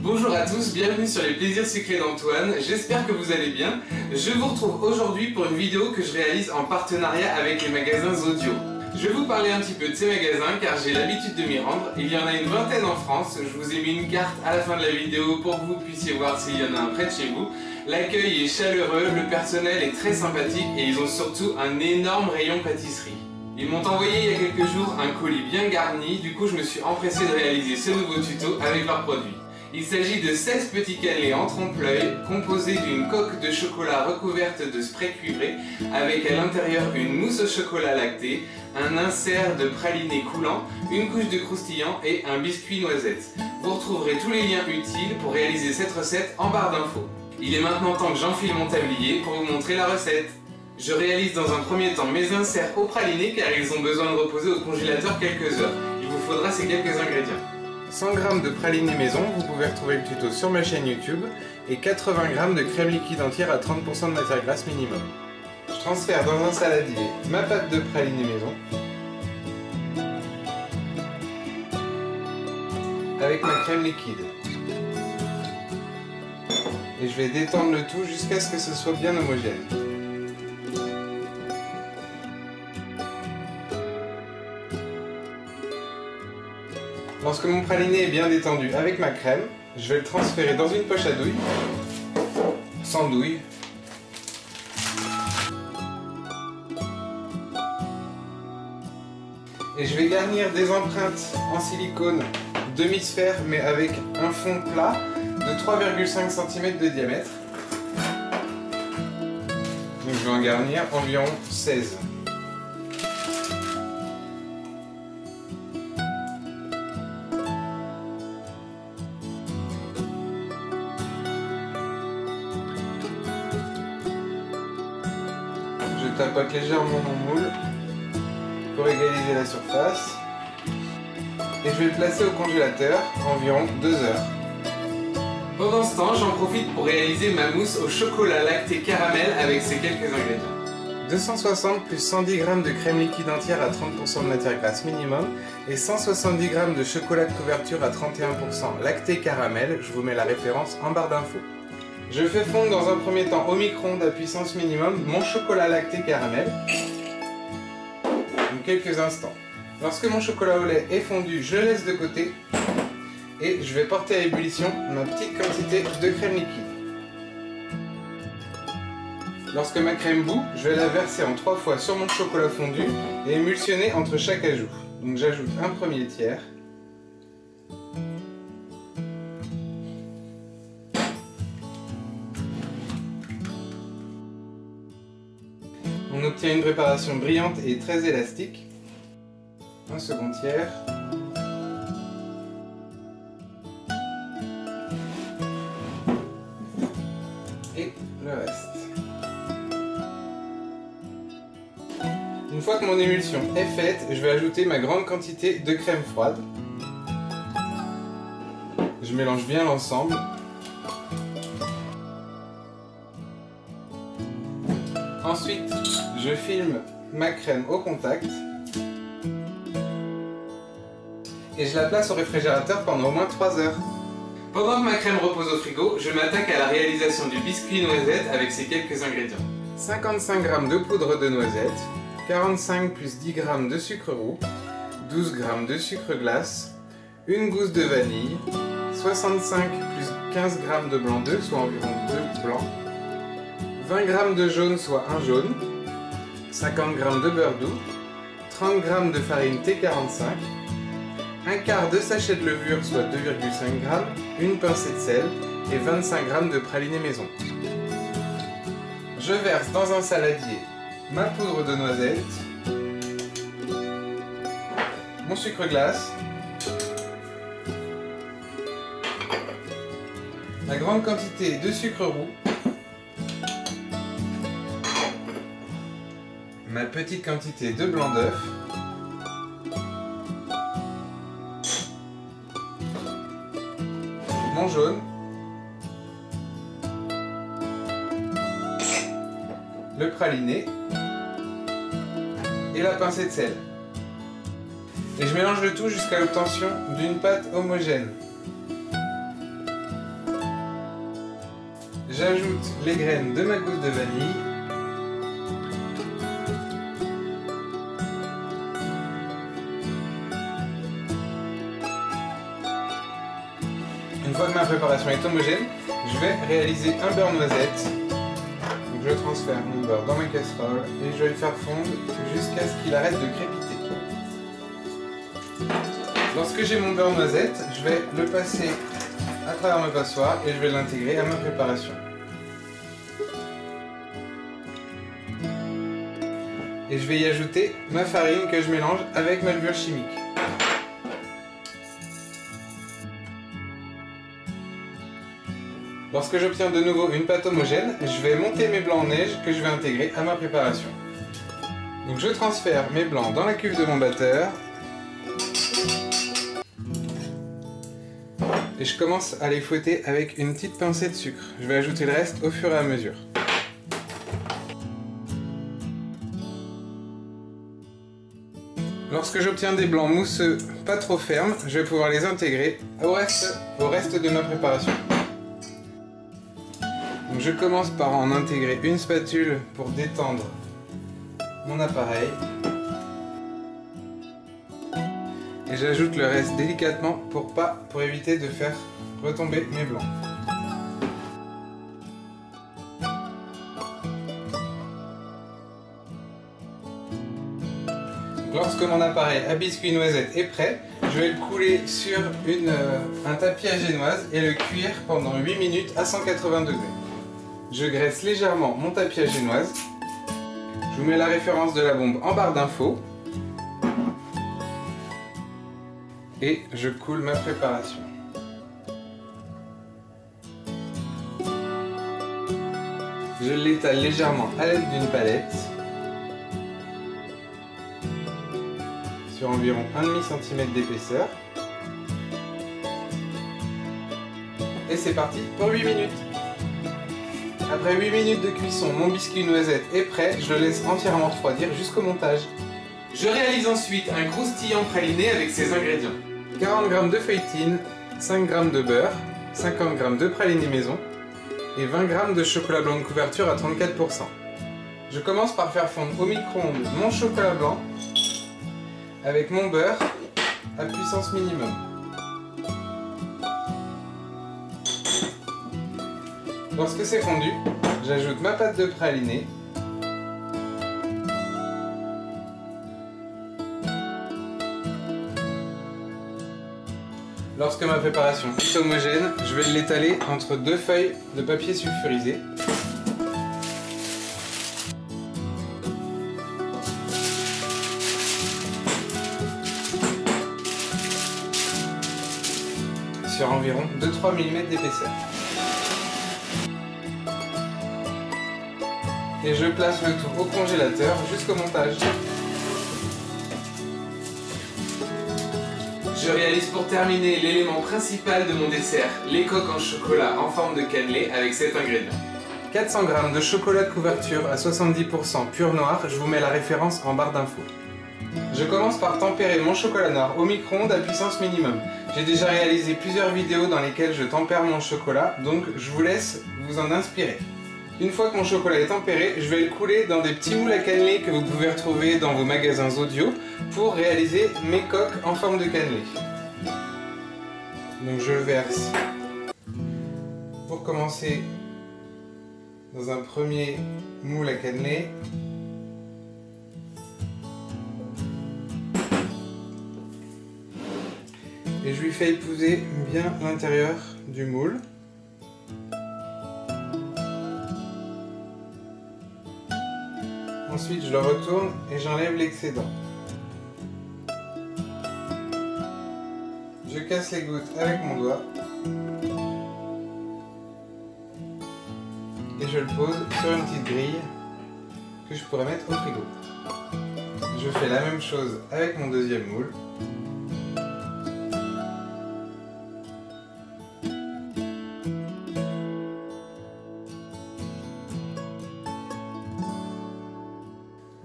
Bonjour à tous, bienvenue sur les plaisirs sucrés d'Antoine, j'espère que vous allez bien. Je vous retrouve aujourd'hui pour une vidéo que je réalise en partenariat avec les magasins Zodio. Je vais vous parler un petit peu de ces magasins car j'ai l'habitude de m'y rendre. Il y en a une vingtaine en France, je vous ai mis une carte à la fin de la vidéo pour que vous puissiez voir s'il y en a un près de chez vous. L'accueil est chaleureux, le personnel est très sympathique et ils ont surtout un énorme rayon pâtisserie. Ils m'ont envoyé il y a quelques jours un colis bien garni, du coup je me suis empressé de réaliser ce nouveau tuto avec leurs produits. Il s'agit de 16 petits cannelés en trompe-l'œil composés d'une coque de chocolat recouverte de spray cuivré avec à l'intérieur une mousse au chocolat lacté, un insert de praliné coulant, une couche de croustillant et un biscuit noisette. Vous retrouverez tous les liens utiles pour réaliser cette recette en barre d'infos. Il est maintenant temps que j'enfile mon tablier pour vous montrer la recette. Je réalise dans un premier temps mes inserts au praliné car ils ont besoin de reposer au congélateur quelques heures. Il vous faudra ces quelques ingrédients. 100 g de praliné maison, vous pouvez retrouver le tuto sur ma chaîne YouTube, et 80 g de crème liquide entière à 30% de matière grasse minimum. Je transfère dans un saladier ma pâte de praliné maison avec ma crème liquide. Et je vais détendre le tout jusqu'à ce que ce soit bien homogène. Lorsque mon praliné est bien détendu avec ma crème, je vais le transférer dans une poche à douille, sans douille. Et je vais garnir des empreintes en silicone demi-sphère mais avec un fond plat de 3,5 cm de diamètre. Donc je vais en garnir environ 16. Je tapote légèrement mon moule pour égaliser la surface et je vais le placer au congélateur environ 2 heures. Pendant ce temps, j'en profite pour réaliser ma mousse au chocolat lacté caramel avec ces quelques ingrédients. 260 plus 110 g de crème liquide entière à 30% de matière grasse minimum et 170 g de chocolat de couverture à 31% lacté caramel, je vous mets la référence en barre d'infos. Je fais fondre dans un premier temps au micro-ondes à puissance minimum mon chocolat lacté caramel. Donc quelques instants. Lorsque mon chocolat au lait est fondu, je laisse de côté et je vais porter à ébullition ma petite quantité de crème liquide. Lorsque ma crème bout, je vais la verser en 3 fois sur mon chocolat fondu et émulsionner entre chaque ajout. Donc j'ajoute un premier tiers. On obtient une préparation brillante et très élastique. Un second tiers. Et le reste. Une fois que mon émulsion est faite, je vais ajouter ma grande quantité de crème froide. Je mélange bien l'ensemble. Ensuite, je filme ma crème au contact et je la place au réfrigérateur pendant au moins 3 heures. Pendant que ma crème repose au frigo, je m'attaque à la réalisation du biscuit noisette avec ces quelques ingrédients. 55 g de poudre de noisette, 45 plus 10 g de sucre roux, 12 g de sucre glace, une gousse de vanille, 65 plus 15 g de blanc d'œuf, soit environ 2 blancs, 20 g de jaune, soit 1 jaune, 50 g de beurre doux, 30 g de farine T45, un quart de sachet de levure, soit 2,5 g, une pincée de sel et 25 g de praliné maison. Je verse dans un saladier ma poudre de noisette, mon sucre glace, la grande quantité de sucre roux, ma petite quantité de blanc d'œuf, mon jaune, le praliné et la pincée de sel. Et je mélange le tout jusqu'à l'obtention d'une pâte homogène. j'ajoute les graines de ma gousse de vanille. Une fois que ma préparation est homogène, je vais réaliser un beurre noisette. Donc je transfère mon beurre dans ma casserole et je vais le faire fondre jusqu'à ce qu'il arrête de crépiter. Lorsque j'ai mon beurre noisette, je vais le passer à travers ma passoire et je vais l'intégrer à ma préparation. Et je vais y ajouter ma farine que je mélange avec ma levure chimique. Lorsque j'obtiens de nouveau une pâte homogène, je vais monter mes blancs en neige que je vais intégrer à ma préparation. Donc je transfère mes blancs dans la cuve de mon batteur. Et je commence à les fouetter avec une petite pincée de sucre. Je vais ajouter le reste au fur et à mesure. Lorsque j'obtiens des blancs mousseux pas trop fermes, je vais pouvoir les intégrer au reste de ma préparation. Donc je commence par en intégrer une spatule pour détendre mon appareil. Et j'ajoute le reste délicatement pour éviter de faire retomber mes blancs. Lorsque mon appareil à biscuits noisettes est prêt, je vais le couler sur un tapis à génoise et le cuire pendant 8 minutes à 180 degrés. Je graisse légèrement mon tapis à génoise. Je vous mets la référence de la bombe en barre d'infos. Et je coule ma préparation. Je l'étale légèrement à l'aide d'une palette sur environ 1,5 cm d'épaisseur. Et c'est parti pour 8 minutes. Après 8 minutes de cuisson, mon biscuit noisette est prêt. Je le laisse entièrement refroidir jusqu'au montage. Je réalise ensuite un croustillant praliné avec ces ingrédients. 40 g de feuilletine, 5 g de beurre, 50 g de praliné maison et 20 g de chocolat blanc de couverture à 34%. Je commence par faire fondre au micro-ondes mon chocolat blanc avec mon beurre à puissance minimum. Lorsque c'est fondu, j'ajoute ma pâte de praliné. Lorsque ma préparation est homogène, je vais l'étaler entre deux feuilles de papier sulfurisé. Sur environ 2-3 mm d'épaisseur. Et je place le tout au congélateur jusqu'au montage. Je réalise pour terminer l'élément principal de mon dessert, les coques en chocolat en forme de cannelé avec cet ingrédient. 400 g de chocolat de couverture à 70% pur noir, je vous mets la référence en barre d'infos. Je commence par tempérer mon chocolat noir au micro-ondes à puissance minimum. J'ai déjà réalisé plusieurs vidéos dans lesquelles je tempère mon chocolat, donc je vous laisse vous en inspirer. Une fois que mon chocolat est tempéré, je vais le couler dans des petits moules à cannelé que vous pouvez retrouver dans vos magasins audio pour réaliser mes coques en forme de cannelé. Donc je le verse pour commencer dans un premier moule à cannelé. Et je lui fais épouser bien l'intérieur du moule. Ensuite, je le retourne et j'enlève l'excédent. Je casse les gouttes avec mon doigt. Et je le pose sur une petite grille que je pourrais mettre au frigo. Je fais la même chose avec mon deuxième moule.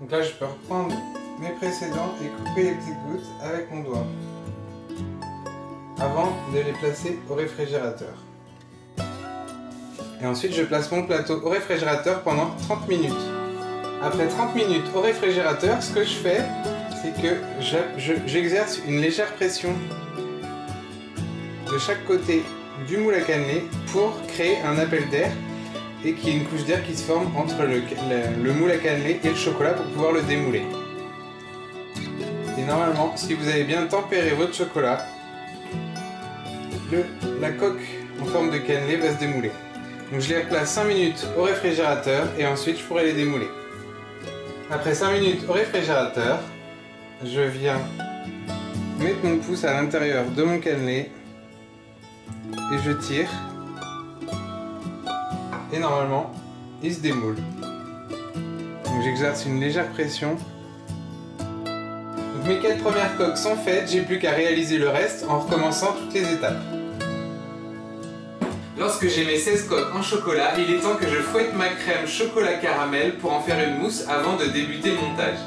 Donc là, je peux reprendre mes précédents et couper les petites gouttes avec mon doigt avant de les placer au réfrigérateur. Et ensuite je place mon plateau au réfrigérateur pendant 30 minutes. Après 30 minutes au réfrigérateur, ce que je fais, c'est que j'exerce une légère pression de chaque côté du moule à cannelé pour créer un appel d'air et qu'il y ait une couche d'air qui se forme entre le moule à cannelé et le chocolat pour pouvoir le démouler. Et normalement, si vous avez bien tempéré votre chocolat, la coque en forme de cannelé va se démouler. Donc je les replace 5 minutes au réfrigérateur et ensuite je pourrai les démouler. Après 5 minutes au réfrigérateur, je viens mettre mon pouce à l'intérieur de mon cannelé et je tire. Et normalement, il se démoule. Donc j'exerce une légère pression. Donc mes 4 premières coques sont faites, j'ai plus qu'à réaliser le reste en recommençant toutes les étapes. Lorsque j'ai mes 16 coques en chocolat, il est temps que je fouette ma crème chocolat caramel pour en faire une mousse avant de débuter le montage.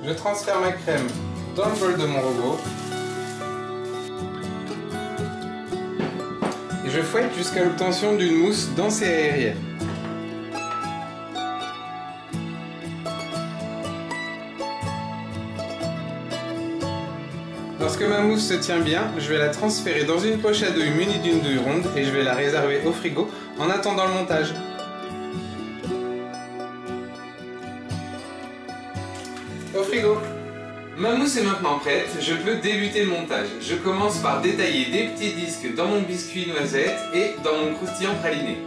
Je transfère ma crème dans le bol de mon robot. Et je fouette jusqu'à l'obtention d'une mousse dense et aérienne. Lorsque ma mousse se tient bien, je vais la transférer dans une poche à douille munie d'une douille ronde et je vais la réserver au frigo en attendant le montage. Au frigo. Ma mousse est maintenant prête, je peux débuter le montage. Je commence par détailler des petits disques dans mon biscuit noisette et dans mon croustillant praliné.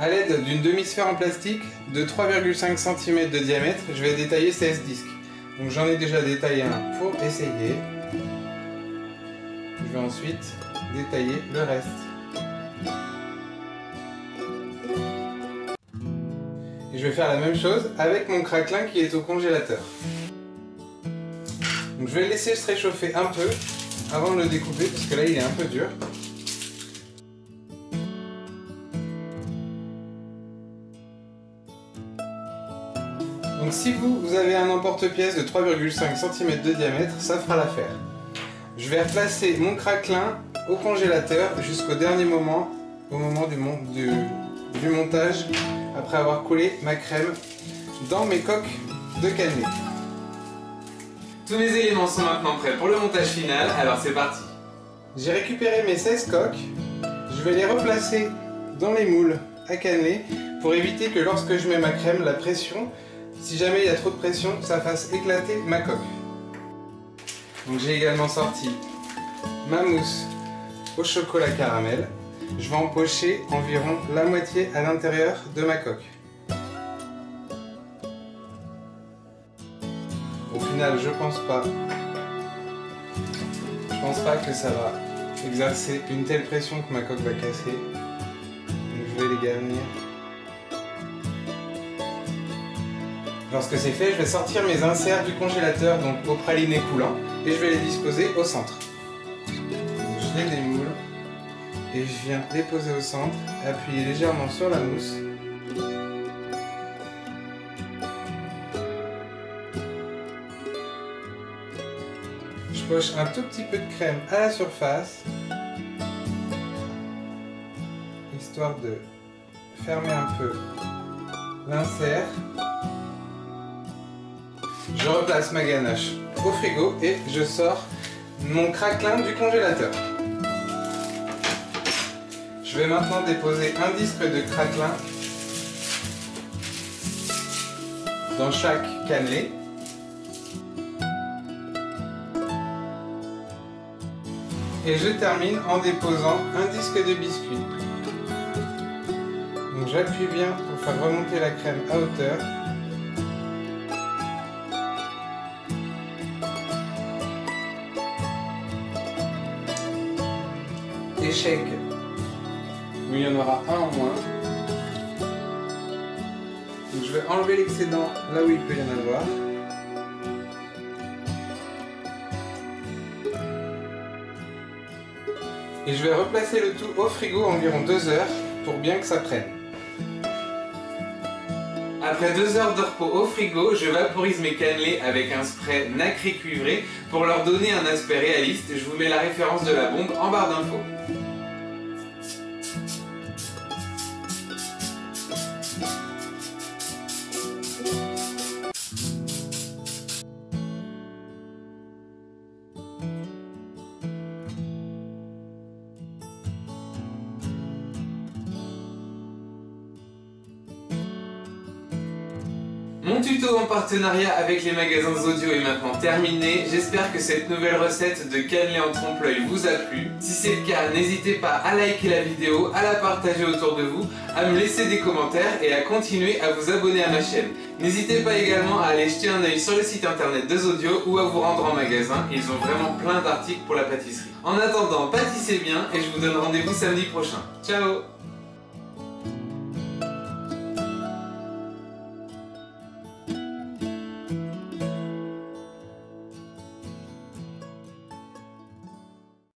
A l'aide d'une demi-sphère en plastique de 3,5 cm de diamètre, je vais détailler 16 disques. Donc j'en ai déjà détaillé un pour essayer. Je vais ensuite détailler le reste. Et je vais faire la même chose avec mon craquelin qui est au congélateur. Donc je vais le laisser se réchauffer un peu avant de le découper parce que là il est un peu dur. Donc si vous avez un emporte-pièce de 3,5 cm de diamètre, ça fera l'affaire. Je vais replacer mon craquelin au congélateur jusqu'au dernier moment, au moment du montage, après avoir coulé ma crème dans mes coques de cannelé. Tous mes éléments sont maintenant prêts pour le montage final, alors c'est parti. J'ai récupéré mes 16 coques, je vais les replacer dans les moules à cannelé pour éviter que lorsque je mets ma crème, la pression, si jamais il y a trop de pression, ça fasse éclater ma coque. Donc j'ai également sorti ma mousse au chocolat caramel. Je vais empocher environ la moitié à l'intérieur de ma coque. Au final, je pense pas que ça va exercer une telle pression que ma coque va casser. Donc je vais les garnir. Lorsque c'est fait, je vais sortir mes inserts du congélateur, donc au praliné coulant, et je vais les disposer au centre. Donc je les démoule et je viens les poser au centre, appuyer légèrement sur la mousse. Je poche un tout petit peu de crème à la surface, histoire de fermer un peu l'insert. Je replace ma ganache au frigo et je sors mon craquelin du congélateur. Je vais maintenant déposer un disque de craquelin dans chaque cannelé. Et je termine en déposant un disque de biscuit. Donc j'appuie bien pour faire remonter la crème à hauteur. Échec où il y en aura un en moins. Donc je vais enlever l'excédent là où il peut y en avoir. Et je vais replacer le tout au frigo environ 2 heures pour bien que ça prenne. Après 2 heures de repos au frigo, je vaporise mes cannelés avec un spray nacré cuivré pour leur donner un aspect réaliste. Je vous mets la référence de la bombe en barre d'infos. Mon tuto en partenariat avec les magasins Zodio est maintenant terminé. J'espère que cette nouvelle recette de cannelé en trompe-l'œil vous a plu. Si c'est le cas, n'hésitez pas à liker la vidéo, à la partager autour de vous, à me laisser des commentaires et à continuer à vous abonner à ma chaîne. N'hésitez pas également à aller jeter un œil sur le site internet de Zodio ou à vous rendre en magasin. Ils ont vraiment plein d'articles pour la pâtisserie. En attendant, pâtissez bien et je vous donne rendez-vous samedi prochain. Ciao!